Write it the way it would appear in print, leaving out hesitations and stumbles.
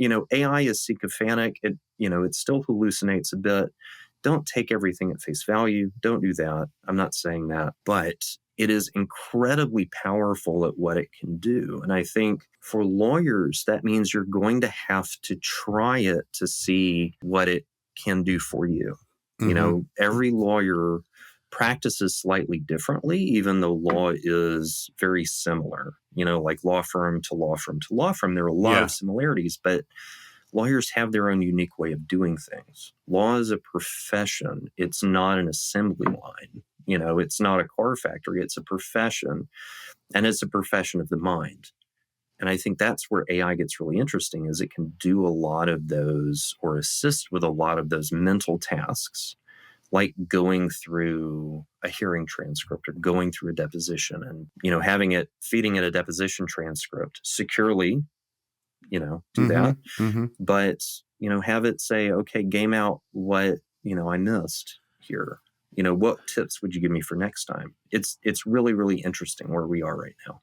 AI is sycophantic. It still hallucinates a bit. Don't take everything at face value. Don't do that. I'm not saying that, but it is incredibly powerful at what it can do. And I think for lawyers, that means you're going to have to try it to see what it can do for you. Mm-hmm. Every lawyer practices slightly differently, even though law is very similar. Like law firm to law firm to law firm, there are a lot of similarities, but lawyers have their own unique way of doing things. Law is a profession. It's not an assembly line. It's not a car factory. It's a profession, and it's a profession of the mind. And I think that's where AI gets really interesting, is it can do a lot of those, or assist with a lot of those mental tasks, like going through a hearing transcript or going through a deposition and, feeding it a deposition transcript securely, do that. Mm-hmm. But, have it say, okay, game out what, I missed here. What tips would you give me for next time? It's really, really interesting where we are right now.